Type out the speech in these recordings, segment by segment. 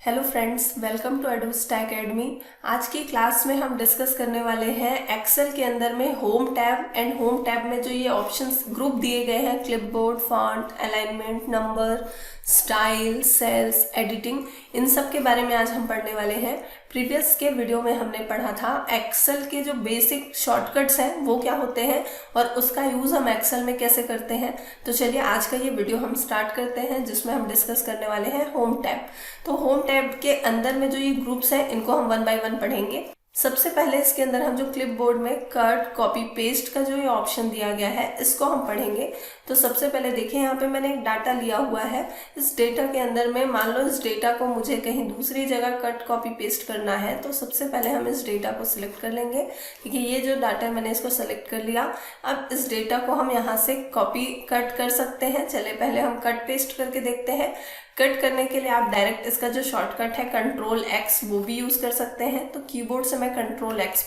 Hello friends, welcome to एडोस्टा Academy. आज की क्लास में हम डिस्कस करने वाले हैं एक्सेल के अंदर में home tab and home tab में जो ये ऑप्शंस ग्रुप दिए गए हैं, clipboard, font, alignment, number, style, cells, editing, इन सब के बारे में आज हम पढ़ने वाले हैं। प्रीवियस के वीडियो में हमने पढ़ा था एक्सेल के जो बेसिक शॉर्टकट्स हैं वो क्या होते हैं और उसका यूज़ हम एक्सेल में कैसे करते हैं। तो चलिए आज का ये वीडियो हम स्टार्ट करते हैं जिसमें हम डिस्कस करने वाले हैं होम टैब। तो होम टैब के अंदर में जो ये ग्रुप्स हैं इनको हम वन बाय वन पढ़ेंगे। सबसे पहले इसके अंदर हम जो क्लिपबोर्ड में कट, कॉपी, पेस्ट का जो ये ऑप्शन दिया गया है इसको हम पढ़ेंगे। तो सबसे पहले देखिए यहाँ पे मैंने एक डाटा लिया हुआ है। इस डेटा के अंदर में मान लो इस डेटा को मुझे कहीं दूसरी जगह कट, कॉपी, पेस्ट करना है। तो सबसे पहले हम इस डेटा को सिलेक्ट कर लेंगे। ठीक है, ये जो डाटा है मैंने इसको सेलेक्ट कर लिया। अब इस डेटा को हम यहाँ से कॉपी, कट कर सकते हैं। चलिए पहले हम कट पेस्ट करके देखते हैं। कट करने के लिए आप डायरेक्ट इसका जो शॉर्टकट है कंट्रोल एक्स वो भी यूज़ कर सकते हैं। तो कीबोर्ड से मैं कंट्रोल एक्स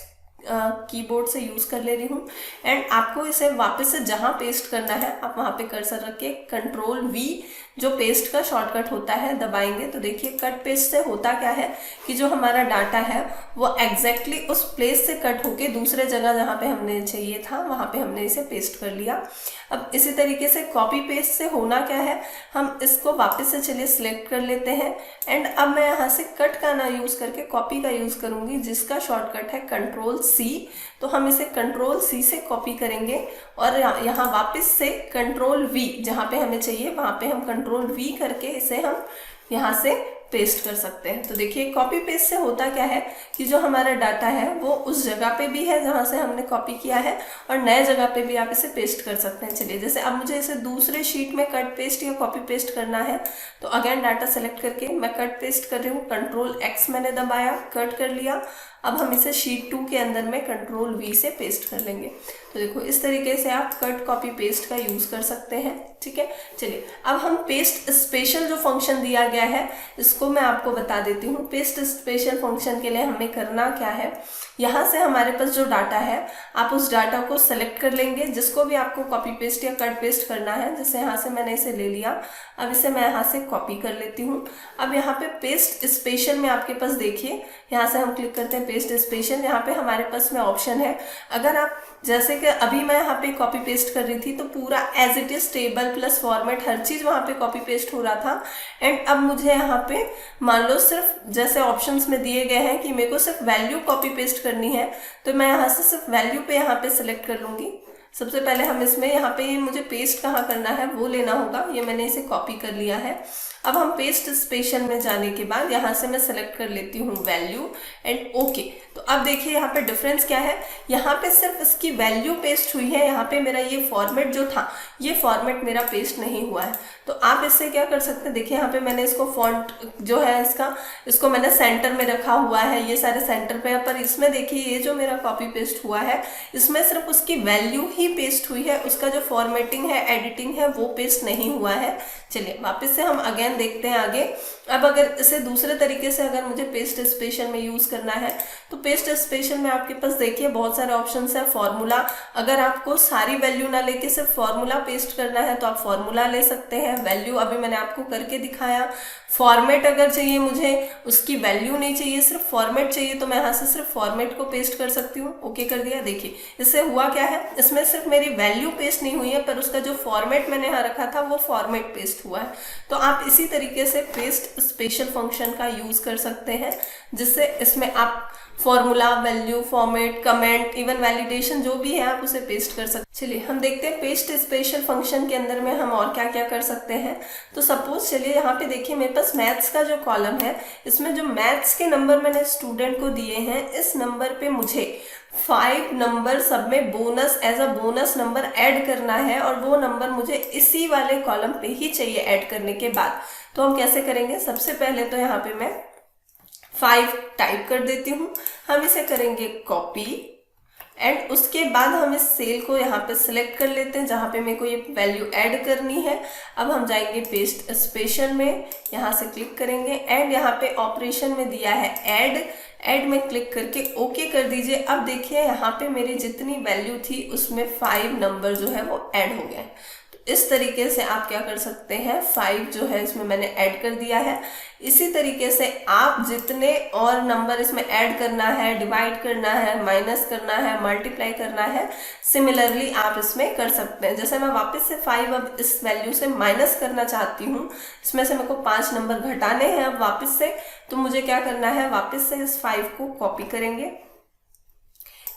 कीबोर्ड से यूज़ कर ले रही हूँ। एंड आपको इसे वापस से जहाँ पेस्ट करना है आप वहाँ पे कर्सर रख के कंट्रोल वी जो पेस्ट का शॉर्टकट होता है दबाएंगे। तो देखिए कट पेस्ट से होता क्या है कि जो हमारा डाटा है वो एग्जैक्टली उस प्लेस से कट होके दूसरे जगह जहाँ पे हमने चाहिए था वहाँ पे हमने इसे पेस्ट कर लिया। अब इसी तरीके से कॉपी पेस्ट से होना क्या है, हम इसको वापस से चलिए सिलेक्ट कर लेते हैं। एंड अब मैं यहाँ से कट का ना यूज़ करके कॉपी का यूज़ करूँगी जिसका शॉर्टकट है कंट्रोल सी। तो हम इसे कंट्रोल सी से कॉपी करेंगे और यहाँ वापस से कंट्रोल वी जहाँ पे हमें चाहिए वहाँ पे हम कंट्रोल वी करके इसे हम यहाँ से पेस्ट कर सकते हैं। तो देखिए कॉपी पेस्ट से होता क्या है कि जो हमारा डाटा है वो उस जगह पे भी है जहाँ से हमने कॉपी किया है और नए जगह पे भी आप इसे पेस्ट कर सकते हैं। चलिए जैसे अब मुझे इसे दूसरे शीट में कट पेस्ट या कॉपी पेस्ट करना है तो अगेन डाटा सेलेक्ट करके मैं कट पेस्ट कर रही हूँ। कंट्रोल एक्स मैंने दबाया, कट कर लिया। अब हम इसे शीट 2 के अंदर में कंट्रोल वी से पेस्ट कर लेंगे। तो देखो इस तरीके से आप कट, कॉपी, पेस्ट का यूज़ कर सकते हैं। ठीक है, चलिए अब हम पेस्ट स्पेशल जो फंक्शन दिया गया है इसको मैं आपको बता देती हूँ। पेस्ट स्पेशल फंक्शन के लिए हमें करना क्या है, यहाँ से हमारे पास जो डाटा है आप उस डाटा को सेलेक्ट कर लेंगे जिसको भी आपको कॉपी पेस्ट या कट पेस्ट करना है। जैसे यहाँ से मैंने इसे ले लिया, अब इसे मैं यहाँ से कॉपी कर लेती हूँ। अब यहाँ पे पेस्ट स्पेशल में आपके पास देखिए यहाँ से हम क्लिक करते हैं पेस्ट स्पेशल। यहाँ पे हमारे पास में ऑप्शन है, अगर आप जैसे कि अभी मैं यहाँ पे कॉपी पेस्ट कर रही थी तो पूरा as it is table plus format हर चीज़ वहाँ पे कॉपी पेस्ट हो रहा था। एंड अब मुझे यहाँ पे मान लो सिर्फ जैसे ऑप्शंस में दिए गए हैं कि मेरे को सिर्फ वैल्यू कॉपी पेस्ट करनी है तो मैं यहाँ से सिर्फ वैल्यू पे यहाँ पे सिलेक्ट कर लूँगी। सबसे पहले हम इसमें यहाँ पे ये मुझे पेस्ट कहाँ करना है वो लेना होगा, ये मैंने इसे कॉपी कर लिया है। अब हम पेस्ट स्पेशल में जाने के बाद यहाँ से मैं सेलेक्ट कर लेती हूँ वैल्यू एंड ओके। तो अब देखिए यहाँ पे डिफरेंस क्या है, यहाँ पे सिर्फ इसकी वैल्यू पेस्ट हुई है, यहाँ पे मेरा ये फॉर्मेट जो था ये फॉर्मेट मेरा पेस्ट नहीं हुआ है। तो आप इससे क्या कर सकते हैं, देखिए यहाँ पे मैंने इसको फॉन्ट जो है इसको मैंने सेंटर में रखा हुआ है, ये सारे सेंटर पे है। पर इसमें देखिए ये जो मेरा कॉपी पेस्ट हुआ है इसमें सिर्फ उसकी वैल्यू ही पेस्ट हुई है, उसका जो फॉर्मेटिंग है, एडिटिंग है वो पेस्ट नहीं हुआ है। चलिए वापस से हम अगेन देखते हैं आगे। अब अगर इसे दूसरे तरीके से अगर मुझे पेस्ट स्पेशल में यूज़ करना है तो पेस्ट स्पेशल में आपके पास देखिए बहुत सारे ऑप्शंस है। फॉर्मूला, अगर आपको सारी वैल्यू ना लेके सिर्फ फॉर्मूला पेस्ट करना है तो आप फॉर्मूला ले सकते हैं। वैल्यू अभी मैंने आपको करके दिखाया। फॉर्मेट अगर चाहिए मुझे, उसकी वैल्यू नहीं चाहिए, सिर्फ फॉर्मेट चाहिए तो मैं यहाँ से सिर्फ फॉर्मेट को पेस्ट कर सकती हूँ। ओके कर दिया। देखिए इससे हुआ क्या है, इसमें सिर्फ मेरी वैल्यू पेस्ट नहीं हुई है पर उसका जो फॉर्मेट मैंने यहाँ रखा था वो फॉर्मेट पेस्ट हुआ है। तो आप इसी तरीके से पेस्ट स्पेशल फंक्शन का यूज़ कर सकते हैं जिससे इसमें आप formula, value, format, comment, even validation जो भी है आप उसे पेस्ट कर सकते हैं। चलिए हम देखते हैं पेस्ट स्पेशल फंक्शन के अंदर में हम और क्या क्या कर सकते हैं। तो सपोज चलिए यहाँ पे देखिए मेरे पास मैथ्स का जो कॉलम है इसमें जो मैथ्स के नंबर मैंने स्टूडेंट को दिए हैं इस नंबर पे मुझे 5 नंबर सब में bonus as a bonus number add करना है और वो नंबर मुझे इसी वाले कॉलम पे ही चाहिए ऐड करने के बाद। तो हम कैसे करेंगे, सबसे पहले तो यहाँ पे मैं 5 टाइप कर देती हूँ। हम इसे करेंगे कॉपी एंड उसके बाद हम इस सेल को यहाँ पे सिलेक्ट कर लेते हैं जहाँ पे मेरे को ये वैल्यू ऐड करनी है। अब हम जाएंगे पेस्ट स्पेशल में, यहाँ से क्लिक करेंगे एंड यहाँ पे ऑपरेशन में दिया है ऐड में क्लिक करके ओके कर दीजिए। अब देखिए यहाँ पे मेरी जितनी वैल्यू थी उसमें 5 नंबर जो है वो ऐड हो गए। इस तरीके से आप क्या कर सकते हैं, 5 जो है इसमें मैंने ऐड कर दिया है। इसी तरीके से आप जितने और नंबर इसमें ऐड करना है, डिवाइड करना है, माइनस करना है, मल्टीप्लाई करना है, सिमिलरली आप इसमें कर सकते हैं। जैसे मैं वापस से 5 अब इस वैल्यू से माइनस करना चाहती हूँ, इसमें से मेरे को 5 नंबर घटाने हैं अब वापस से, तो मुझे क्या करना है, वापस से इस 5 को कॉपी करेंगे,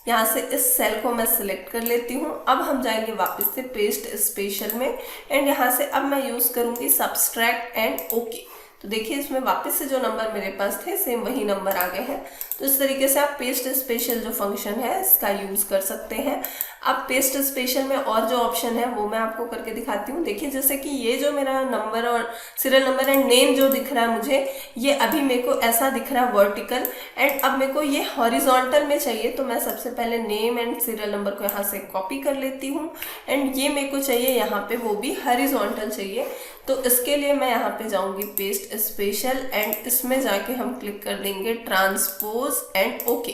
यहाँ से इस सेल को मैं सिलेक्ट कर लेती हूँ। अब हम जाएंगे वापस से पेस्ट स्पेशल में एंड यहाँ से अब मैं यूज करूंगी सब्सट्रैक्ट एंड ओके। तो देखिए इसमें वापस से जो नंबर मेरे पास थे सेम वही नंबर आ गए हैं। तो इस तरीके से आप पेस्ट स्पेशल जो फंक्शन है इसका यूज कर सकते हैं। अब पेस्ट स्पेशल में और जो ऑप्शन है वो मैं आपको करके दिखाती हूँ। देखिए जैसे कि ये जो मेरा नंबर और सीरियल नंबर एंड नेम जो दिख रहा है मुझे, ये अभी मेरे को ऐसा दिख रहा है वर्टिकल, एंड अब मेरे को ये हॉरिजॉन्टल में चाहिए। तो मैं सबसे पहले नेम एंड सीरियल नंबर को यहाँ से कॉपी कर लेती हूँ एंड ये मेरे को चाहिए यहाँ पे वो भी हॉरिजॉन्टल चाहिए। तो इसके लिए मैं यहाँ पे जाऊंगी पेस्ट स्पेशल एंड इसमें जाके हम क्लिक कर देंगे ट्रांसपोज एंड ओके।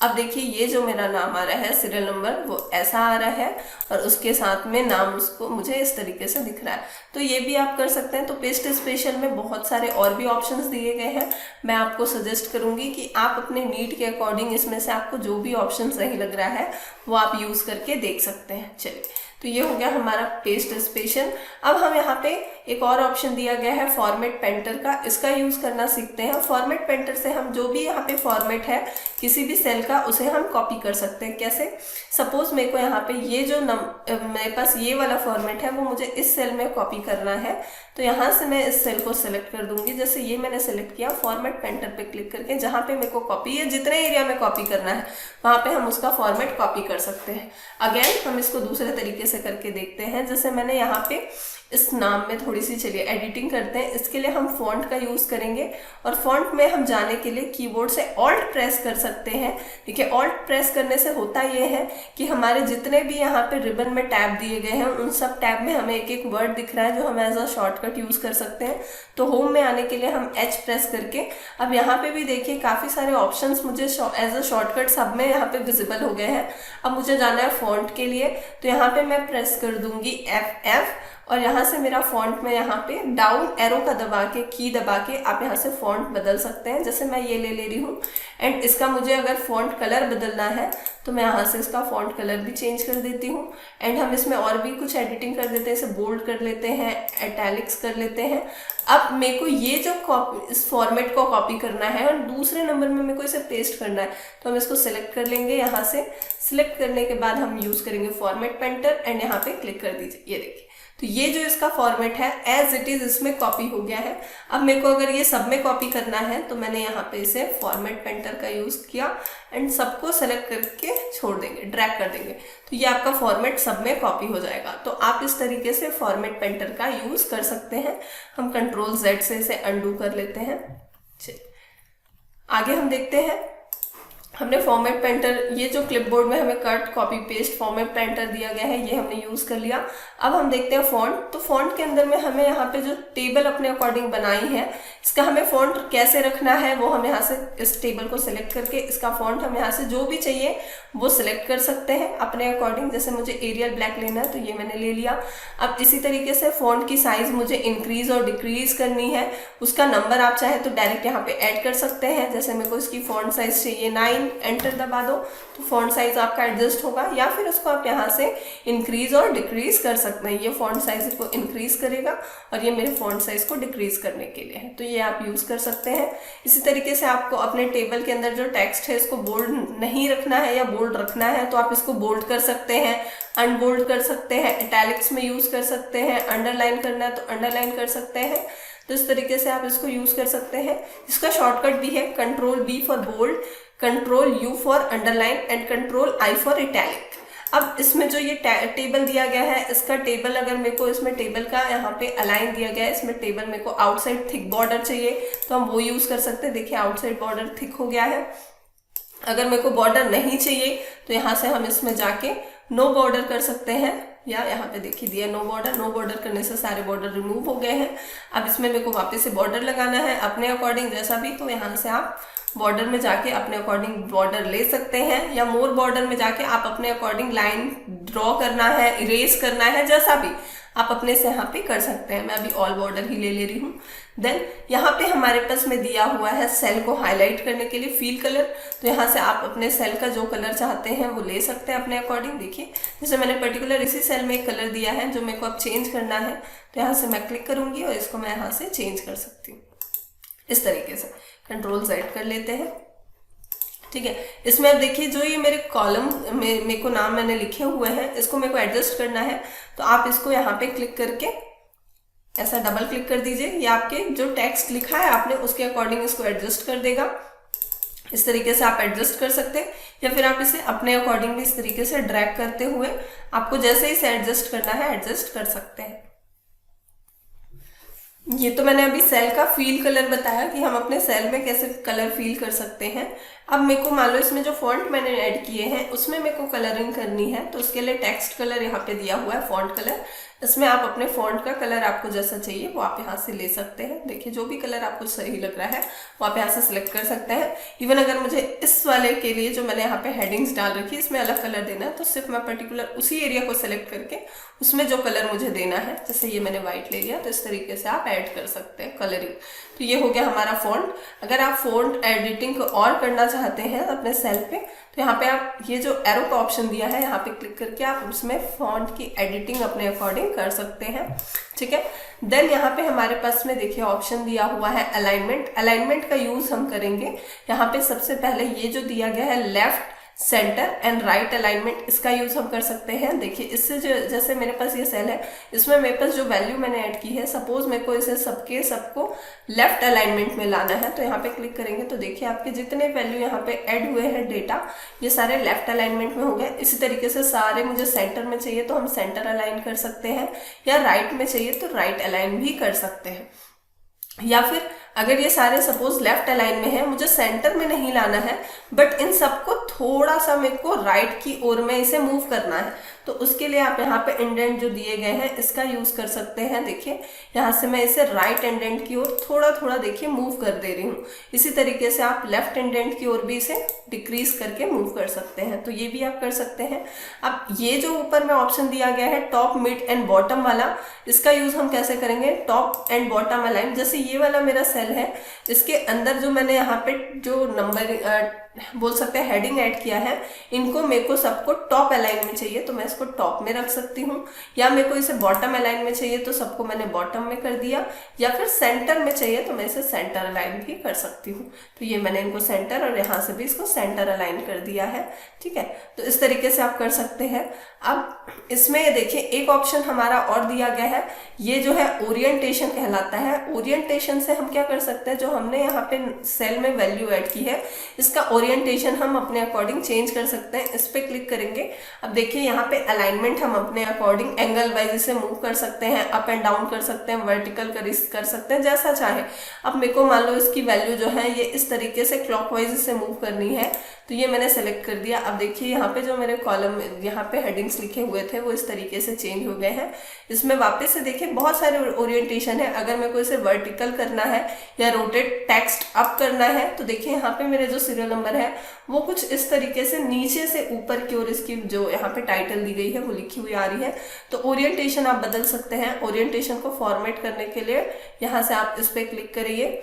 अब देखिए ये जो मेरा नाम आ रहा है सीरियल नंबर वो ऐसा आ रहा है और उसके साथ में नाम उसको मुझे इस तरीके से दिख रहा है। तो ये भी आप कर सकते हैं। तो पेस्ट स्पेशल में बहुत सारे और भी ऑप्शंस दिए गए हैं। मैं आपको सजेस्ट करूंगी कि आप अपने नीड के अकॉर्डिंग इसमें से आपको जो भी ऑप्शन सही लग रहा है वो आप यूज करके देख सकते हैं। चलिए तो ये हो गया हमारा पेस्ट स्पेशल। अब हम यहाँ पे एक और ऑप्शन दिया गया है फॉर्मेट पेंटर का, इसका यूज करना सीखते हैं। फॉर्मेट पेंटर से हम जो भी यहाँ पे फॉर्मेट है किसी भी सेल का उसे हम कॉपी कर सकते हैं। कैसे, सपोज मेरे को यहाँ पे ये जो मेरे पास ये वाला फॉर्मेट है वो मुझे इस सेल में कॉपी करना है। तो यहाँ से मैं इस सेल को सिलेक्ट कर दूंगी। जैसे ये मैंने सिलेक्ट किया, फॉर्मेट पेंटर पे क्लिक करके जहाँ पे मेरे को कॉपी है, जितने एरिया में कॉपी करना है वहाँ पे हम उसका फॉर्मेट कॉपी कर सकते हैं। अगेन हम इसको दूसरे तरीके से करके देखते हैं। जैसे मैंने यहाँ पे इस नाम में थोड़ी सी, चलिए एडिटिंग करते हैं। इसके लिए हम फॉन्ट का यूज करेंगे और फॉन्ट में हम जाने के लिए कीबोर्ड से ऑल्ट प्रेस कर सकते हैं। देखिए ऑल्ट प्रेस करने से होता ये है कि हमारे जितने भी यहाँ पे रिबन में टैब दिए गए हैं उन सब टैब में हमें एक एक वर्ड दिख रहा है जो हम एज अ शॉर्टकट यूज कर सकते हैं। तो होम में आने के लिए हम H प्रेस करके, अब यहाँ पे भी देखिए काफी सारे ऑप्शंस मुझे एज अ शॉर्टकट सब में यहाँ पे विजिबल हो गए हैं। अब मुझे जाना है फॉन्ट के लिए, तो यहाँ पे मैं प्रेस कर दूंगी F और यहाँ से मेरा फॉन्ट में यहाँ पे डाउन एरो का दबा के, की दबा के आप यहाँ से फॉन्ट बदल सकते हैं। जैसे मैं ये ले रही हूँ एंड इसका मुझे अगर फॉन्ट कलर बदलना है तो मैं यहाँ से इसका फॉन्ट कलर भी चेंज कर देती हूँ। एंड हम इसमें और भी कुछ एडिटिंग कर देते हैं, इसे बोल्ड कर लेते हैं, इटैलिक्स कर लेते हैं। अब मेरे को ये जो इस फॉर्मेट को कॉपी करना है और दूसरे नंबर में मेरे को इसे पेस्ट करना है, तो हम इसको सिलेक्ट कर लेंगे। यहाँ से सिलेक्ट करने के बाद हम यूज करेंगे फॉर्मेट पेंटर एंड यहाँ पे क्लिक कर दीजिए। ये देखिए तो ये जो इसका फॉर्मेट है एज इट इज इसमें कॉपी हो गया है। अब मेरे को अगर ये सब में कॉपी करना है तो मैंने यहाँ पे इसे फॉर्मेट पेंटर का यूज किया एंड सबको सेलेक्ट करके छोड़ देंगे, ड्रैग कर देंगे, तो ये आपका फॉर्मेट सब में कॉपी हो जाएगा। तो आप इस तरीके से फॉर्मेट पेंटर का यूज कर सकते हैं। हम Ctrl Z से इसे अनडू कर लेते हैं। चलिए आगे हम देखते हैं। हमने फॉर्मेट पेंटर, ये जो क्लिपबोर्ड में हमें cut copy paste format painter दिया गया है ये हमने यूज कर लिया। अब हम देखते हैं फॉन्ट। तो फॉन्ट के अंदर में हमें यहाँ पे जो टेबल अपने अकॉर्डिंग बनाई है, इसका हमें फॉन्ट कैसे रखना है वो हम यहाँ से इस टेबल को सिलेक्ट करके इसका फॉन्ट हम यहाँ से जो भी चाहिए वो सिलेक्ट कर सकते हैं अपने अकॉर्डिंग। जैसे मुझे एरियल ब्लैक लेना है तो ये मैंने ले लिया। अब इसी तरीके से फॉन्ट की साइज मुझे इंक्रीज और डिक्रीज करनी है, उसका नंबर आप चाहे तो डायरेक्ट यहाँ पे ऐड कर सकते हैं। जैसे मेरे को इसकी फॉन्ट साइज चाहिए 9, एंटर दबा दो तो फॉन्ट साइज आपका एडजस्ट होगा, या फिर उसको आप यहाँ से इंक्रीज और डिक्रीज कर सकते हैं। ये फॉन्ट साइज को इंक्रीज करेगा और ये मेरे फॉन्ट साइज को डिक्रीज करने के लिए है, तो ये आप यूज कर सकते हैं। इसी तरीके से आपको अपने टेबल के अंदर जो टेक्स्ट है इसको बोल्ड नहीं रखना है या बोल्ड रखना है तो आप इसको बोल्ड कर सकते हैं, अनबोल्ड कर सकते हैं, इटैलिक्स में यूज कर सकते हैं, अंडरलाइन करना है तो अंडरलाइन कर सकते हैं। तो इस तरीके से आप इसको यूज कर सकते हैं। इसका शॉर्टकट भी है Ctrl B for bold, Ctrl U for underline and Ctrl I for italic. अब इसमें जो ये टेबल दिया गया है, इसका टेबल अगर मेरे को इसमें टेबल का यहाँ पे अलाइन दिया गया है, इसमें टेबल मेरे को आउटसाइड थिक बॉर्डर चाहिए तो हम वो यूज कर सकते हैं। देखिए आउटसाइड बॉर्डर थिक हो गया है। अगर मेरे को बॉर्डर नहीं चाहिए तो यहाँ से हम इसमें जाके नो बॉर्डर कर सकते हैं, या यहाँ पे देखिए दिया नो बॉर्डर। नो बॉर्डर करने से सारे बॉर्डर रिमूव हो गए हैं। अब इसमें मेरे को वापस से बॉर्डर लगाना है अपने अकॉर्डिंग जैसा भी, तो यहाँ से आप बॉर्डर में जाके अपने अकॉर्डिंग बॉर्डर ले सकते हैं, या मोर बॉर्डर में जाके आप अपने अकॉर्डिंग लाइन ड्रॉ करना है, इरेज करना है, जैसा भी आप अपने से यहाँ पे कर सकते हैं। मैं अभी ऑल बॉर्डर ही ले रही हूँ। देन यहाँ पे हमारे पास में दिया हुआ है सेल को हाईलाइट करने के लिए फील कलर। तो यहाँ से आप अपने सेल का जो कलर चाहते हैं वो ले सकते हैं अपने अकॉर्डिंग। देखिए जैसे मैंने पर्टिकुलर इसी सेल में एक कलर दिया है जो मेरे को अब चेंज करना है, तो यहाँ से मैं क्लिक करूंगी और इसको मैं यहाँ से चेंज कर सकती हूँ इस तरीके से। Ctrl+Z कर लेते हैं, ठीक है। इसमें अब देखिए जो ये मेरे कॉलम में मेरे को नाम मैंने लिखे हुए हैं, इसको मेरे को एडजस्ट करना है। तो आप इसको यहाँ पे क्लिक करके ऐसा डबल क्लिक कर दीजिए, ये आपके जो टेक्स्ट लिखा है आपने उसके अकॉर्डिंग इसको एडजस्ट कर देगा। इस तरीके से आप एडजस्ट कर सकते हैं, या फिर आप इसे अपने अकॉर्डिंग भी इस तरीके से ड्रैग करते हुए आपको जैसे इसे एडजस्ट करना है एडजस्ट कर सकते हैं। ये तो मैंने अभी सेल का फील कलर बताया कि हम अपने सेल में कैसे कलर फील कर सकते हैं। अब मेरे को मान लो इसमें जो फॉन्ट मैंने ऐड किए हैं उसमें मेरे को कलरिंग करनी है, तो उसके लिए टेक्स्ट कलर यहाँ पे दिया हुआ है, फॉन्ट कलर। इसमें आप अपने फॉन्ट का कलर आपको जैसा चाहिए वो आप यहाँ से ले सकते हैं। देखिए जो भी कलर आपको सही लग रहा है वो आप यहाँ से सिलेक्ट कर सकते हैं। इवन अगर मुझे इस वाले के लिए जो मैंने यहाँ पे हेडिंग्स डाल रखी है इसमें अलग कलर देना है, तो सिर्फ मैं पर्टिकुलर उसी एरिया को सिलेक्ट करके उसमें जो कलर मुझे देना है, जैसे ये मैंने व्हाइट ले लिया, तो इस तरीके से आप ऐड कर सकते हैं कलरिंग। तो ये हो गया हमारा फॉन्ट। अगर आप फॉन्ट एडिटिंग को और करना चाहते हैं अपने सेल पे, तो यहाँ पे आप ये जो एरो का ऑप्शन दिया है यहाँ पे क्लिक करके आप उसमें फॉन्ट की एडिटिंग अपने अकॉर्डिंग कर सकते हैं, ठीक है। देन यहाँ पे हमारे पास में देखिए ऑप्शन दिया हुआ है अलाइनमेंट। अलाइनमेंट का यूज हम करेंगे यहाँ पे सबसे पहले ये जो दिया गया है left centre and right alignment, इसका यूज हम कर सकते हैं। देखिए इससे जो जैसे मेरे पास ये सेल है इसमें मेरे पास जो वैल्यू मैंने ऐड की है, सपोज मेरे को इसे सबको लेफ्ट अलाइनमेंट में लाना है, तो यहाँ पे क्लिक करेंगे तो देखिए आपके जितने वैल्यू यहाँ पे ऐड हुए हैं डेटा ये सारे लेफ्ट अलाइनमेंट में हो गए। इसी तरीके से सारे मुझे सेंटर में चाहिए तो हम सेंटर अलाइन कर सकते हैं, या राइट में चाहिए तो राइट अलाइन भी कर सकते हैं। या फिर अगर ये सारे सपोज लेफ्ट अलाइन में है, मुझे सेंटर में नहीं लाना है बट इन सबको थोड़ा सा मेरे को राइट की ओर में इसे मूव करना है, तो उसके लिए आप यहाँ पे इंडेंट जो दिए गए हैं इसका यूज कर सकते हैं। देखिए यहाँ से मैं इसे राइट इंडेंट की ओर थोड़ा थोड़ा देखिए मूव कर दे रही हूँ। इसी तरीके से आप लेफ्ट इंडेंट की ओर भी इसे डिक्रीज करके मूव कर सकते हैं, तो ये भी आप कर सकते हैं। अब ये जो ऊपर में ऑप्शन दिया गया है टॉप मिड एंड बॉटम वाला, इसका यूज हम कैसे करेंगे, टॉप एंड बॉटम अलाइन। जैसे ये वाला मेरा सेल है, इसके अंदर जो मैंने यहाँ पे जो नंबर बोल सकते हैं हेडिंग ऐड किया है, इनको मेरे को सबको टॉप अलाइन में चाहिए तो मैं इसको टॉप में रख सकती हूँ, या मेरे को इसे बॉटम अलाइन में चाहिए तो सबको मैंने बॉटम में कर दिया, या फिर सेंटर में चाहिए तो मैं इसे सेंटर अलाइन भी कर सकती हूँ। तो ये मैंने इनको सेंटर और यहाँ से भी इसको सेंटर अलाइन कर दिया है, ठीक है। तो इस तरीके से आप कर सकते हैं। अब इसमें देखिए एक ऑप्शन हमारा और दिया गया है, ये जो है ओरिएंटेशन कहलाता है। ओरिएंटेशन से हम क्या कर सकते हैं, जो हमने यहाँ पे सेल में वैल्यू ऐड की है इसका ओरिएंटेशन हम अपने अकॉर्डिंग चेंज कर सकते हैं। इस पे क्लिक करेंगे, अब देखिए यहाँ पे अलाइनमेंट हम अपने अकॉर्डिंग एंगल वाइज इसे मूव कर सकते हैं, अप एंड डाउन कर सकते हैं, वर्टिकल कर सकते हैं, जैसा चाहे। अब मेरे को मान लो इसकी वैल्यू जो है ये इस तरीके से क्लॉकवाइज इसे मूव करनी है, तो ये मैंने सेलेक्ट कर दिया। अब देखिए यहाँ पे जो मेरे कॉलम यहाँ पे हेडिंग्स लिखे हुए थे वो इस तरीके से चेंज हो गए हैं। इसमें वापस से देखिए बहुत सारे ओरिएंटेशन है। अगर मेरे को इसे वर्टिकल करना है या रोटेट टेक्स्ट अप करना है, तो देखिए यहाँ पे मेरे जो सीरियल नंबर है वो कुछ इस तरीके से नीचे से ऊपर की ओर इसकी जो यहाँ पे टाइटल दी गई है वो लिखी हुई आ रही है। तो ओरिएंटेशन आप बदल सकते हैं। ओरिएंटेशन को फॉर्मेट करने के लिए यहाँ से आप इस पे क्लिक करिए,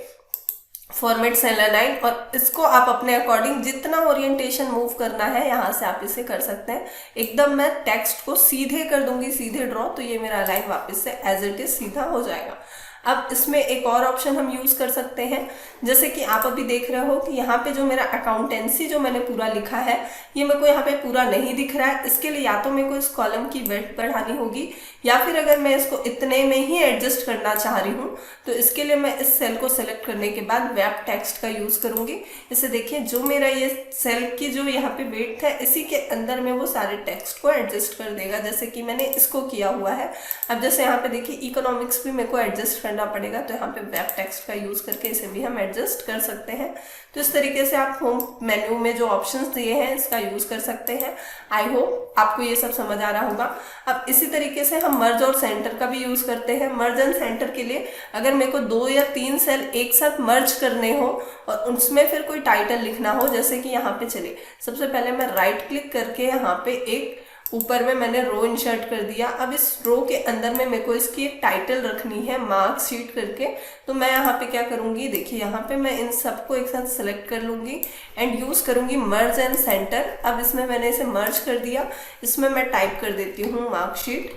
फॉर्मेट सेल अलाइन, और इसको आप अपने अकॉर्डिंग जितना ओरिएंटेशन मूव करना है यहाँ से आप इसे कर सकते हैं। एकदम मैं टेक्स्ट को सीधे कर दूंगी, सीधे ड्रॉ, तो ये मेरा अलाइन वापस से एज इट इज सीधा हो जाएगा। अब इसमें एक और ऑप्शन हम यूज कर सकते हैं, जैसे कि आप अभी देख रहे हो कि यहाँ पे जो मेरा अकाउंटेंसी जो मैंने पूरा लिखा है ये मेरे को यहाँ पे पूरा नहीं दिख रहा है। इसके लिए या तो मेरे को इस कॉलम की विड्थ बढ़ानी होगी, या फिर अगर मैं इसको इतने में ही एडजस्ट करना चाह रही हूँ तो इसके लिए मैं इस सेल को सेलेक्ट करने के बाद वेब टेक्स्ट का यूज करूंगी। इसे देखिए जो मेरा ये सेल की जो यहाँ पे विड्थ है इसी के अंदर में वो सारे टेक्स्ट को एडजस्ट कर देगा, जैसे कि मैंने इसको किया हुआ है। अब जैसे यहाँ पे देखिए इकोनॉमिक्स भी मेरे को एडजस्ट करना पड़ेगा, तो यहाँ पे वेब टेक्स्ट का यूज करके इसे भी हम एडजस्ट कर सकते हैं। तो इस तरीके से आप होम मेन्यू में जो ऑप्शंस दिए हैं इसका यूज कर सकते हैं। आई होप आपको ये सब समझ आ रहा होगा। अब इसी तरीके से हम मर्ज और सेंटर का भी यूज करते हैं। मर्ज एंड सेंटर के लिए अगर मेरे को 2 या 3 सेल एक साथ मर्ज करने हो और उसमें फिर कोई टाइटल लिखना हो, जैसे कि यहाँ पे चलिए सबसे पहले मैं राइट क्लिक करके यहाँ पे एक ऊपर में मैंने रो इंसर्ट कर दिया। अब इस रो के अंदर में मेरे को इसकी एक टाइटल रखनी है मार्कशीट करके। तो मैं यहाँ पे क्या करूँगी, देखिए यहाँ पे मैं इन सबको एक साथ सेलेक्ट कर लूँगी एंड यूज़ करूँगी मर्ज एंड सेंटर। अब इसमें मैंने इसे मर्ज कर दिया। इसमें मैं टाइप कर देती हूँ मार्कशीट।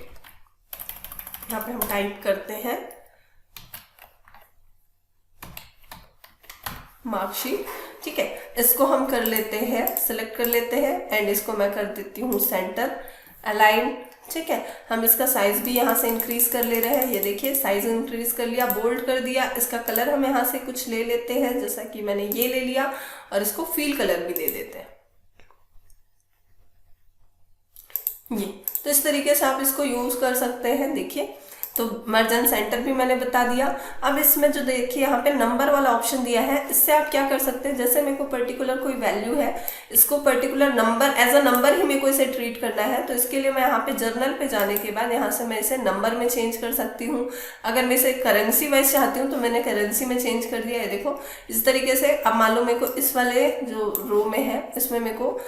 यहाँ पे हम टाइप करते हैं मार्कशीट, ठीक है। इसको हम कर लेते हैं, सिलेक्ट कर लेते हैं एंड इसको मैं कर देती हूँ सेंटर अलाइन, ठीक है। हम इसका साइज भी यहाँ से इंक्रीज कर ले रहे हैं। ये देखिए साइज इंक्रीज कर लिया, बोल्ड कर दिया। इसका कलर हम यहाँ से कुछ ले लेते हैं, जैसा कि मैंने ये ले लिया, और इसको फील कलर भी दे देते हैं ये। तो इस तरीके से आप इसको यूज कर सकते हैं। देखिए तो मर्ज एंड सेंटर भी मैंने बता दिया। अब इसमें जो देखिए यहाँ पे नंबर वाला ऑप्शन दिया है, इससे आप क्या कर सकते हैं, जैसे मेरे को पर्टिकुलर कोई वैल्यू है, इसको particular number as a number ही मेरे को इसे ट्रीट करना है। तो इसके लिए मैं यहाँ पे जर्नल पे जाने के बाद यहाँ से मैं इसे नंबर में चेंज कर सकती हूँ। अगर मैं इसे करेंसी वाइज चाहती हूँ तो मैंने करेंसी में चेंज कर दिया है। देखो इस तरीके से। अब मान लो मेरे को इस वाले जो रो में है इसमें मेरे को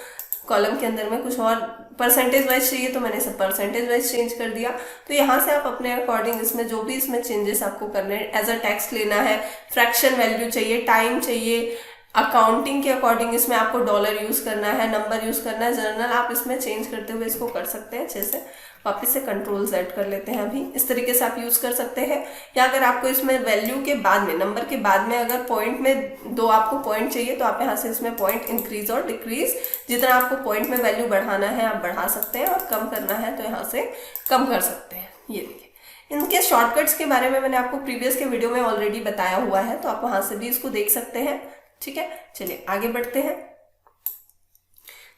कॉलम के अंदर में कुछ और परसेंटेज वाइज चाहिए, तो मैंने इसे परसेंटेज वाइज चेंज कर दिया। तो यहाँ से आप अपने अकॉर्डिंग इसमें जो भी इसमें चेंजेस आपको करने हैं, एज अ टेक्स्ट लेना है, फ्रैक्शन वैल्यू चाहिए, टाइम चाहिए, अकाउंटिंग के अकॉर्डिंग इसमें आपको डॉलर यूज करना है, नंबर यूज करना है, जर्नल, आप इसमें चेंज करते हुए इसको कर सकते हैं। जैसे वापस से कंट्रोल Z कर लेते हैं। अभी इस तरीके से आप यूज कर सकते हैं। या अगर आपको इसमें वैल्यू के बाद में, नंबर के बाद में अगर पॉइंट में 2 आपको पॉइंट चाहिए, तो आप यहाँ से इसमें पॉइंट इंक्रीज और डिक्रीज, जितना आपको पॉइंट में वैल्यू बढ़ाना है आप बढ़ा सकते हैं, और कम करना है तो यहाँ से कम कर सकते हैं। ये देखिए इनके शॉर्टकट्स के बारे में मैंने आपको प्रीवियस के वीडियो में ऑलरेडी बताया हुआ है, तो आप वहां से भी इसको देख सकते हैं, ठीक है। चलिए आगे बढ़ते हैं।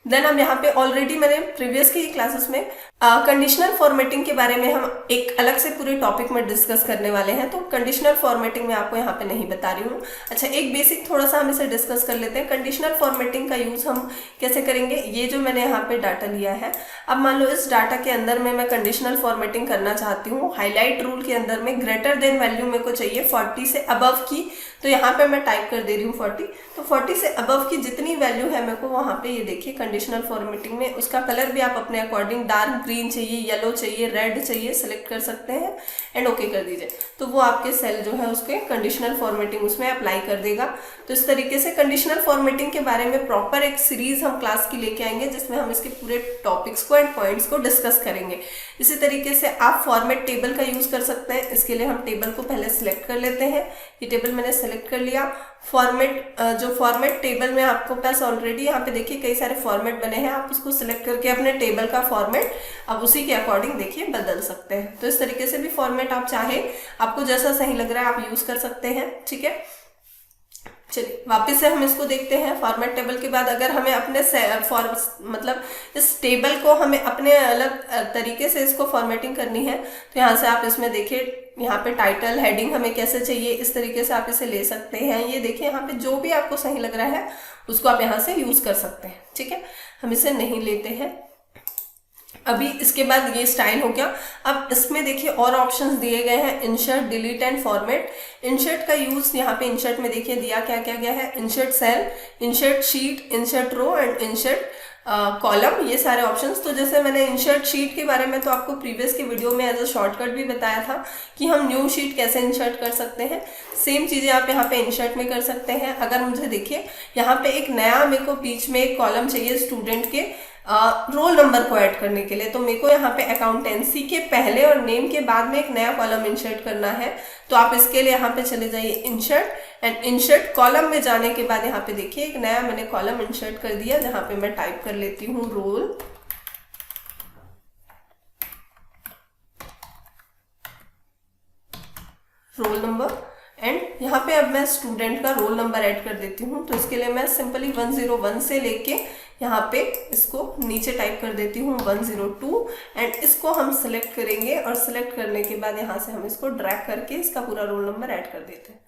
देन हम यहाँ पे ऑलरेडी मैंने प्रीवियस की क्लासेस में कंडीशनल फॉर्मेटिंग के बारे में हम एक अलग से पूरे टॉपिक में डिस्कस करने वाले हैं, तो कंडीशनल फॉर्मेटिंग में आपको यहाँ पे नहीं बता रही हूँ। अच्छा, एक बेसिक थोड़ा सा हम इसे डिस्कस कर लेते हैं। कंडीशनल फॉर्मेटिंग का यूज हम कैसे करेंगे, ये जो मैंने यहाँ पे डाटा लिया है, अब मान लो इस डाटा के अंदर में मैं कंडीशनल फॉर्मेटिंग करना चाहती हूँ। हाईलाइट रूल के अंदर में ग्रेटर देन वैल्यू मेरे को चाहिए 40 से अबव की, तो यहाँ पे मैं टाइप कर दे रही हूँ 40। तो 40 से अबव की जितनी वैल्यू है मेरे को वहाँ पे, ये देखिए कंडीशनल फॉर्मेटिंग में उसका कलर भी आप अपने अकॉर्डिंग डार्क ग्रीन चाहिए, येलो चाहिए, रेड चाहिए, सेलेक्ट कर सकते हैं एंड ओके कर दीजिए। तो वो आपके सेल जो है उसके कंडीशनल फॉर्मेटिंग उसमें अप्लाई कर देगा। तो इस तरीके से कंडीशनल फॉर्मेटिंग के बारे में प्रॉपर एक सीरीज हम क्लास की लेके आएंगे, जिसमें हम इसके पूरे टॉपिक्स को एंड पॉइंट्स को डिस्कस करेंगे। इसी तरीके से आप फॉर्मेट टेबल का यूज कर सकते हैं। इसके लिए हम टेबल को पहले सिलेक्ट कर लेते हैं। ये टेबल मैंने सेलेक्ट कर लिया। फॉर्मेट जो फॉर्मेट टेबल में आपको पास ऑलरेडी यहाँ पे देखिए कई सारे फॉर्मेट बने हैं, आप उसको सिलेक्ट करके अपने टेबल का फॉर्मेट अब उसी के अकॉर्डिंग देखिए बदल सकते हैं। तो इस तरीके से भी फॉर्मेट आप चाहे, आपको जैसा सही लग रहा है आप यूज कर सकते हैं, ठीक है। चलिए वापस से हम इसको देखते हैं। फॉर्मेट टेबल के बाद अगर हमें अपने मतलब इस टेबल को हमें अपने अलग तरीके से इसको फॉर्मेटिंग करनी है, तो यहाँ से आप इसमें देखिए यहाँ पे टाइटल, हेडिंग हमें कैसे चाहिए, इस तरीके से आप इसे ले सकते हैं। ये देखिए यहाँ पे जो भी आपको सही लग रहा है उसको आप यहाँ से यूज कर सकते हैं, ठीक है। हम इसे नहीं लेते हैं अभी। इसके बाद ये स्टाइल हो गया। अब इसमें देखिए और ऑप्शंस दिए गए हैं, insert, delete and format. Insert का यूज यहाँ पे इंसर्ट में देखिए दिया क्या क्या गया है, insert cell, insert sheet, insert row and insert column, ये सारे ऑप्शंस। तो जैसे मैंने इंसर्ट शीट के बारे में तो आपको प्रीवियस के वीडियो में एज अ शॉर्टकट भी बताया था कि हम न्यू शीट कैसे इंसर्ट कर सकते हैं। सेम चीजें आप यहाँ पे इंसर्ट में कर सकते हैं। अगर मुझे देखिए यहाँ पे एक नया मेरे को बीच में एक कॉलम चाहिए स्टूडेंट के रोल नंबर को ऐड करने के लिए, तो मेरे को यहाँ पे अकाउंटेंसी के पहले और नेम के बाद में एक नया कॉलम इंसर्ट करना है। तो आप इसके लिए यहाँ पे चले जाइए इंसर्ट एंड इंसर्ट कॉलम में जाने के बाद यहाँ पे देखिए एक नया मैंने कॉलम इंसर्ट कर दिया, जहाँ पे मैं टाइप कर लेती हूँ रोल नंबर एंड यहाँ पे अब मैं स्टूडेंट का रोल नंबर ऐड कर देती हूँ। तो इसके लिए मैं सिंपली 101 से लेके यहाँ पे इसको नीचे टाइप कर देती हूँ 102 एंड इसको हम सिलेक्ट करेंगे और सिलेक्ट करने के बाद यहाँ से हम इसको ड्रैग करके इसका पूरा रोल नंबर ऐड कर देते हैं।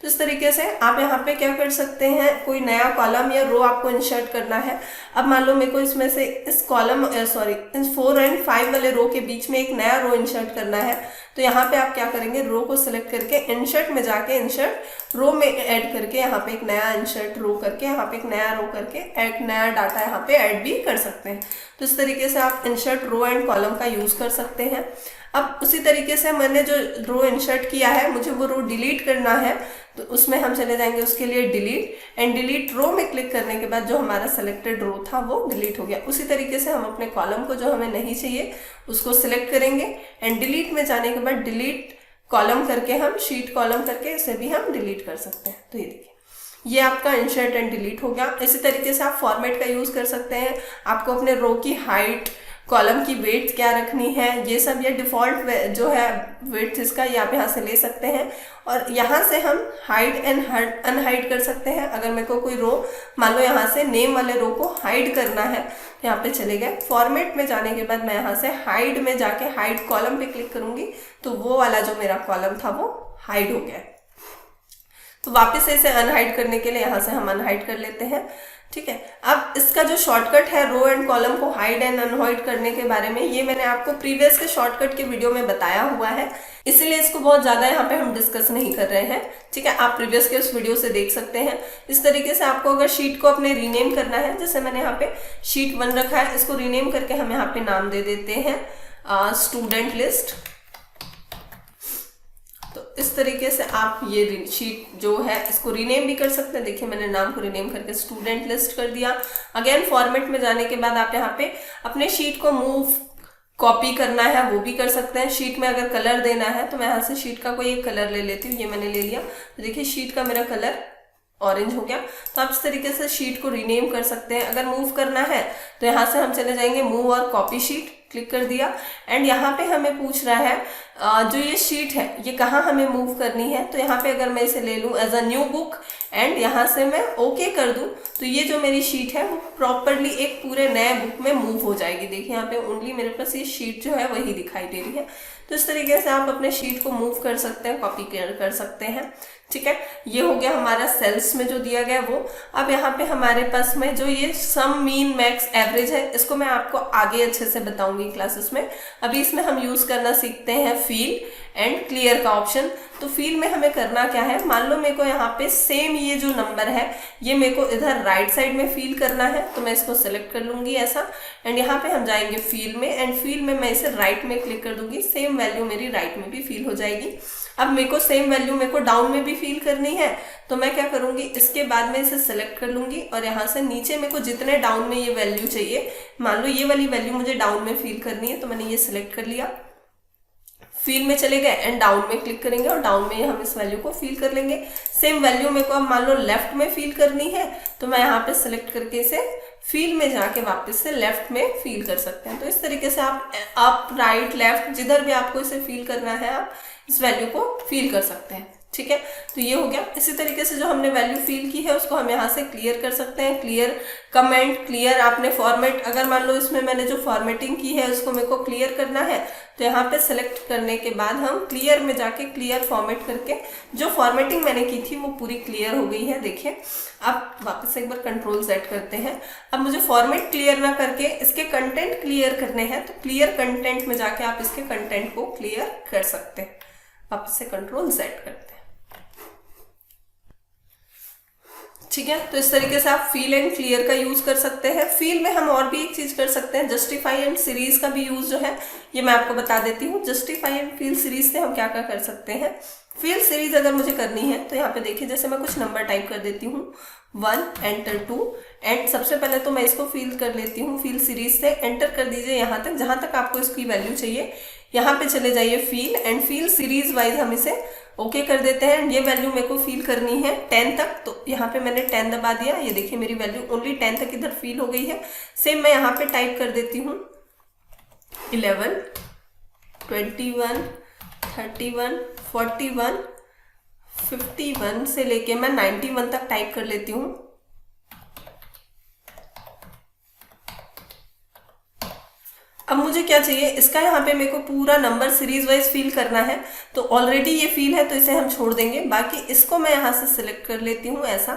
तो इस तरीके से आप यहाँ पे क्या कर सकते हैं, कोई नया कॉलम या रो आपको इंसर्ट करना है। अब मान लो मेरे को इसमें से इस कॉलम इन 4 और 5 वाले रो के बीच में एक नया रो इंसर्ट करना है। तो यहाँ पे आप क्या करेंगे, रो को सिलेक्ट करके इंसर्ट में जाके इंसर्ट रो में ऐड करके यहाँ पे एक नया इंसर्ट रो करके यहाँ पे एक नया रो करके एक नया डाटा यहाँ पे ऐड भी कर सकते हैं। तो इस तरीके से आप इंसर्ट रो एंड कॉलम का यूज कर सकते हैं। अब उसी तरीके से मैंने जो रो इंसर्ट किया है, मुझे वो रो डिलीट करना है, तो उसमें हम चले जाएंगे उसके लिए डिलीट एंड डिलीट रो में क्लिक करने के बाद जो हमारा सेलेक्टेड रो था वो डिलीट हो गया। उसी तरीके से हम अपने कॉलम को जो हमें नहीं चाहिए उसको सिलेक्ट करेंगे एंड डिलीट में जाने के बाद डिलीट कॉलम करके हम शीट कॉलम करके इसे भी हम डिलीट कर सकते हैं। तो ये देखिए, ये आपका इंसर्ट एंड डिलीट हो गया। इसी तरीके से आप फॉर्मेट का यूज कर सकते हैं। आपको अपने रो की हाइट, कॉलम की वेट क्या रखनी है, ये सब, ये डिफॉल्ट जो है वेट इसका, ये आप यहाँ से ले सकते हैं और यहाँ से हम हाइड एंड अनहाइड कर सकते हैं। अगर मेरे को कोई रो, मान लो यहाँ से नेम वाले रो को हाइड करना है, यहाँ पे चले गए, फॉर्मेट में जाने के बाद मैं यहाँ से हाइड में जाके हाइड कॉलम पे क्लिक करूंगी तो वो वाला जो मेरा कॉलम था वो हाइड हो गया। तो वापस से इसे अनहाइड करने के लिए यहाँ से हम अनहाइड कर लेते हैं। ठीक है, अब इसका जो शॉर्टकट है रो एंड कॉलम को हाइड एंड अनहाइड करने के बारे में, ये मैंने आपको प्रीवियस के शॉर्टकट के वीडियो में बताया हुआ है, इसीलिए इसको बहुत ज्यादा यहाँ पे हम डिस्कस नहीं कर रहे हैं। ठीक है, आप प्रीवियस के उस वीडियो से देख सकते हैं। इस तरीके से आपको अगर शीट को अपने रीनेम करना है, जैसे मैंने यहाँ पे शीट 1 रखा है, इसको रीनेम करके हम यहाँ पे नाम दे देते हैं स्टूडेंट लिस्ट। तो इस तरीके से आप ये शीट जो है इसको रीनेम भी कर सकते हैं। देखिए, मैंने नाम को रीनेम करके स्टूडेंट लिस्ट कर दिया। अगेन फॉर्मेट में जाने के बाद आप यहाँ पे अपने शीट को मूव, कॉपी करना है वो भी कर सकते हैं। शीट में अगर कलर देना है तो मैं यहाँ से शीट का कोई एक कलर ले लेती हूँ। ये मैंने ले लिया, तो देखिए शीट का मेरा कलर ऑरेंज हो गया। तो आप इस तरीके से शीट को रीनेम कर सकते हैं। अगर मूव करना है तो यहाँ से हम चले जाएंगे मूव और कॉपी शीट, क्लिक कर दिया एंड यहाँ पे हमें पूछ रहा है जो ये शीट है ये कहाँ हमें मूव करनी है। तो यहाँ पे अगर मैं इसे ले लूँ as a new book and यहाँ से मैं ओके कर दूँ तो ये जो मेरी शीट है वो प्रॉपरली एक पूरे नए बुक में मूव हो जाएगी। देखिए यहाँ पे ओनली मेरे पास ये शीट जो है वही दिखाई दे रही है। तो इस तरीके से आप अपने शीट को मूव कर सकते हैं, कॉपी कर सकते हैं। ठीक है, ये हो गया हमारा सेल्स में जो दिया गया वो। अब यहाँ पे हमारे पास में जो ये सम, मीन, मैक्स, एवरेज है, इसको मैं आपको आगे अच्छे से बताऊंगी क्लासेस में। अभी इसमें हम यूज करना सीखते हैं फील एंड क्लियर का ऑप्शन। तो फील में हमें करना क्या है, मान लो मेरे को यहाँ पे सेम ये जो नंबर है ये मेरे को इधर राइट साइड में फील करना है, तो मैं इसको सिलेक्ट कर लूंगी ऐसा एंड यहाँ पे हम जाएंगे फील में एंड फील में मैं इसे राइट में क्लिक कर दूंगी। सेम वैल्यू मेरी राइट में भी फील हो जाएगी। अब मेरे को सेम वैल्यू मेरे को डाउन में भी फील करनी है, तो मैं क्या करूंगी, इसके बाद में इसे सिलेक्ट कर लूंगी और यहाँ से नीचे मेरे को जितने डाउन में ये वैल्यू चाहिए, मान लो ये वाली वैल्यू मुझे डाउन में फील करनी है, तो मैंने ये सिलेक्ट कर लिया, फील में चले गए एंड डाउन में क्लिक करेंगे और डाउन में हम इस वैल्यू को फील कर लेंगे। सेम वैल्यू मेरे को अब मान लो लेफ्ट में फील करनी है, तो मैं यहाँ पे सिलेक्ट करके इसे फील में जाके वापस से लेफ्ट में फील कर सकते हैं। तो इस तरीके से आप राइट, लेफ्ट, जिधर भी आपको इसे फील करना है आप इस वैल्यू को फील कर सकते हैं। ठीक है, तो ये हो गया। इसी तरीके से जो हमने वैल्यू फील की है उसको हम यहाँ से क्लियर कर सकते हैं। क्लियर कमेंट, क्लियर आपने फॉर्मेट, अगर मान लो इसमें मैंने जो फॉर्मेटिंग की है उसको मेरे को क्लियर करना है, तो यहाँ पे सेलेक्ट करने के बाद हम क्लियर में जाके क्लियर फॉर्मेट करके जो फॉर्मेटिंग मैंने की थी वो पूरी क्लियर हो गई है। देखिए, अब वापस से एक बार कंट्रोल सेट करते हैं। अब मुझे फॉर्मेट क्लियर ना करके इसके कंटेंट क्लियर करने हैं, तो क्लियर कंटेंट में जाके आप इसके कंटेंट को क्लियर कर सकते हैं। वापस से कंट्रोल सेट करते हैं। ठीक है, तो इस तरीके से आप फील एंड क्लियर का यूज कर सकते हैं। फील में हम और भी एक चीज कर सकते हैं, जस्टिफाई एंड सीरीज का भी यूज जो है ये मैं आपको बता देती हूँ। जस्टिफाई एंड फील सीरीज से हम क्या क्या कर सकते हैं। फील सीरीज अगर मुझे करनी है तो यहाँ पे देखिए, जैसे मैं कुछ नंबर टाइप कर देती हूँ 1 एंटर 2 एंड सबसे पहले तो मैं इसको फील कर लेती हूँ। फील सीरीज से एंटर कर दीजिए यहाँ तक जहां तक आपको इसकी वैल्यू चाहिए। यहाँ पे चले जाइए feel and feel series wise हम इसे ओके कर देते हैं। ये वैल्यू मेरे को फील करनी है 10 तक, तो यहाँ पे मैंने 10 दबा दिया। ये देखिए मेरी वैल्यू ओनली 10 तक इधर फील हो गई है। सेम मैं यहाँ पे टाइप कर देती हूँ 11, 21, 31, 41, 51 से लेके मैं 91 तक टाइप कर लेती हूँ। अब मुझे मुझे क्या चाहिए, इसका यहाँ पे मेरे को पूरा नंबर सीरीज वाइज फिल करना है। तो ऑलरेडी ये फिल है तो इसे हम छोड़ देंगे, बाकी इसको मैं यहाँ से सिलेक्ट कर लेती हूँ ऐसा।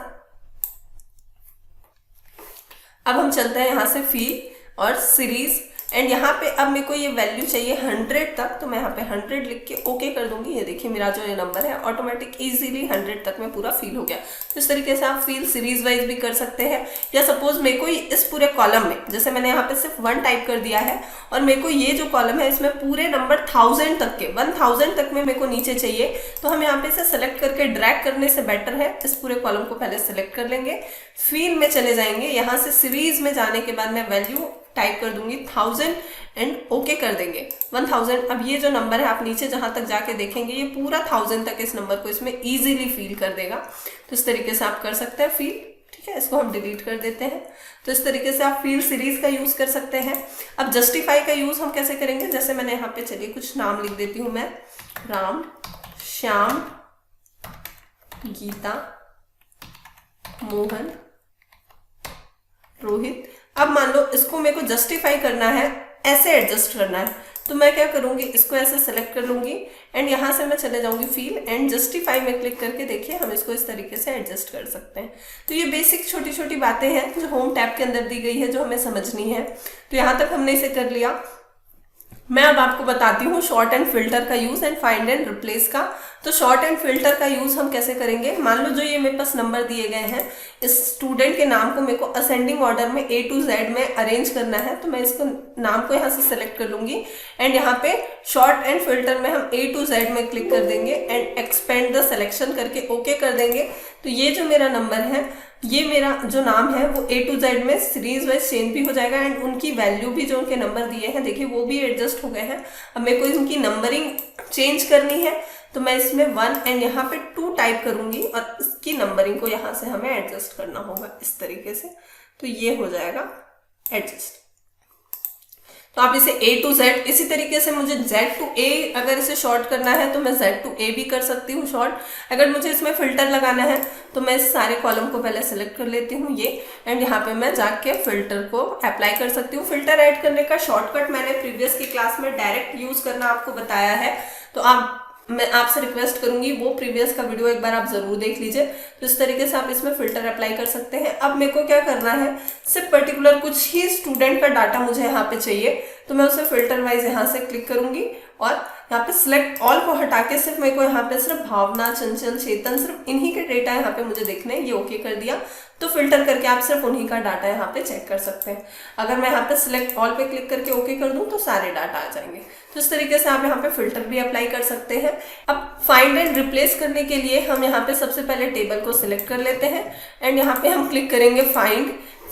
अब हम चलते हैं यहाँ से फिल और सीरीज, एंड यहाँ पे अब मेरे को ये वैल्यू चाहिए 100 तक, तो मैं यहाँ पे 100 लिख के ओके कर दूंगी। ये देखिए मेरा जो ये नंबर है ऑटोमेटिक इजीली 100 तक में पूरा फिल हो गया। तो इस तरीके से आप फिल सीरीज वाइज भी कर सकते हैं, या सपोज मेरे को इस पूरे कॉलम में, जैसे मैंने यहाँ पे सिर्फ 1 टाइप कर दिया है और मेरे को ये जो कॉलम है इसमें पूरे नंबर 1000 तक के 1000 तक में मेरे को नीचे चाहिए, तो हम यहाँ पे इसे सेलेक्ट करके ड्रैग करने से बेटर है इस पूरे कॉलम को पहले सेलेक्ट कर लेंगे, फिल में चले जाएंगे, यहाँ से सीरीज में जाने के बाद मैं वैल्यू टाइप कर दूंगी 1000 एंड ओके कर देंगे 1000। अब ये जो नंबर है आप नीचे जहां तक जाके देखेंगे ये पूरा 1000 तक इस नंबर को इसमें इजीली फील कर देगा। तो इस तरीके से आप कर सकते हैं फील, ठीक है। इसको हम डिलीट कर देते हैं। तो इस तरीके से आप फील सीरीज का यूज कर सकते हैं। अब जस्टिफाई का यूज हम कैसे करेंगे, जैसे मैंने यहाँ पे चलिए कुछ नाम लिख देती हूँ मैं, राम, श्याम, गीता, मोहन, रोहित। अब मान लो इसको मेरे को जस्टिफाई करना है, ऐसे एडजस्ट करना है, तो मैं क्या करूंगी, इसको ऐसे सेलेक्ट कर लूंगी एंड यहाँ से मैं चले जाऊंगी फील एंड जस्टिफाई में क्लिक करके देखिए हम इसको इस तरीके से एडजस्ट कर सकते हैं। तो ये बेसिक छोटी छोटी बातें हैं जो होम टैब के अंदर दी गई है जो हमें समझनी है। तो यहाँ तक हमने इसे कर लिया। मैं अब आपको बताती हूँ शॉर्ट एंड फिल्टर का use and find and replace का। तो शॉर्ट एंड फिल्टर का यूज हम कैसे करेंगे, मान लो जो ये मेरे पास नंबर दिए गए हैं, इस स्टूडेंट के नाम को मेरे को असेंडिंग ऑर्डर में A to Z में अरेंज करना है, तो मैं इसको नाम को यहाँ से सेलेक्ट कर लूंगी एंड यहाँ पे शॉर्ट एंड फिल्टर में हम A to Z में क्लिक कर देंगे एंड एक्सपेंड द सिलेक्शन करके ओके कर देंगे। तो ये जो मेरा नंबर है, ये मेरा जो नाम है वो A to Z में सीरीज वाइज चेंज भी हो जाएगा एंड उनकी वैल्यू भी जो उनके नंबर दिए हैं देखिए वो भी एडजस्ट हो गए हैं। अब मेरे को इनकी नंबरिंग चेंज करनी है, तो मैं इसमें 1 एंड यहाँ पे 2 टाइप करूंगी और इसकी नंबरिंग को यहाँ से हमें एडजस्ट करना होगा इस तरीके से। तो ये हो जाएगा एडजस्ट। तो आप इसे A to Z, इसी तरीके से मुझे Z to A अगर इसे शॉर्ट करना है तो मैं Z to A भी कर सकती हूँ शॉर्ट। अगर मुझे इसमें फिल्टर लगाना है तो मैं इस सारे कॉलम को पहले सेलेक्ट कर लेती हूँ ये एंड यहाँ पे मैं जाके फिल्टर को अप्लाई कर सकती हूँ। फिल्टर ऐड करने का शॉर्टकट मैंने प्रीवियस की क्लास में डायरेक्ट यूज करना आपको बताया है, तो मैं आपसे रिक्वेस्ट करूंगी वो प्रीवियस का वीडियो एक बार आप जरूर देख लीजिए। तो इस तरीके से आप इसमें फिल्टर अप्लाई कर सकते हैं। अब मेरे को क्या करना है, सिर्फ पर्टिकुलर कुछ ही स्टूडेंट का डाटा मुझे यहाँ पे चाहिए, तो मैं उसे फिल्टर वाइज यहाँ से क्लिक करूंगी और यहाँ पे सिलेक्ट ऑल को हटा के सिर्फ मेरे को यहाँ पे सिर्फ भावना, चंचल, चेतन, सिर्फ इन्हीं के डेटा यहाँ पे मुझे देखने हैं। ये ओके कर दिया तो फिल्टर करके आप सिर्फ उन्हीं का डाटा यहाँ पे चेक कर सकते हैं। अगर मैं यहाँ पे सिलेक्ट ऑल पे क्लिक करके ओके कर दूं तो सारे डाटा आ जाएंगे। तो इस तरीके से आप यहाँ पे फिल्टर भी अप्लाई कर सकते हैं। अब फाइंड एंड रिप्लेस करने के लिए हम यहाँ पे सबसे पहले टेबल को सिलेक्ट कर लेते हैं एंड यहाँ पे हम क्लिक करेंगे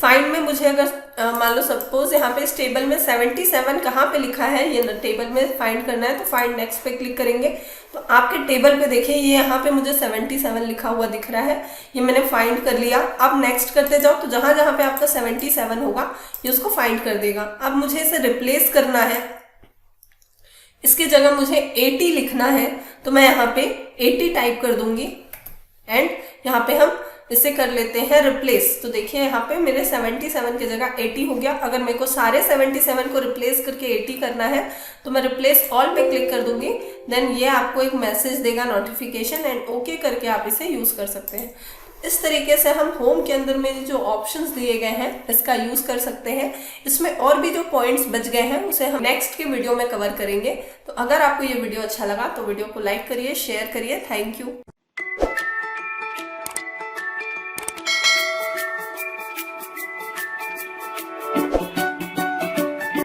फाइंड में मुझे अगर मान लो सपोज यहाँ पे इस टेबल में 77 कहाँ पे लिखा है, ये टेबल में फाइंड करना है, तो फाइंड नेक्स्ट पे क्लिक करेंगे तो आपके टेबल पे देखिए ये यहाँ पे मुझे 77 लिखा हुआ दिख रहा है, ये मैंने फाइंड कर लिया। अब नेक्स्ट करते जाओ तो जहां जहां पे आपका 77 होगा ये उसको फाइंड कर देगा। अब मुझे इसे रिप्लेस करना है, इसकी जगह मुझे 80 लिखना है, तो मैं यहाँ पे 80 टाइप कर दूंगी एंड यहाँ पे हम इसे कर लेते हैं रिप्लेस। तो देखिए यहाँ पे मेरे 77 की जगह 80 हो गया। अगर मेरे को सारे 77 को रिप्लेस करके 80 करना है तो मैं रिप्लेस ऑल पे क्लिक कर दूंगी, देन ये आपको एक मैसेज देगा नोटिफिकेशन एंड ओके करके आप इसे यूज कर सकते हैं। इस तरीके से हम होम के अंदर में जो ऑप्शंस दिए गए हैं इसका यूज कर सकते हैं। इसमें और भी जो पॉइंट्स बच गए हैं उसे हम नेक्स्ट के वीडियो में कवर करेंगे। तो अगर आपको ये वीडियो अच्छा लगा तो वीडियो को लाइक करिए, शेयर करिए। Thank you.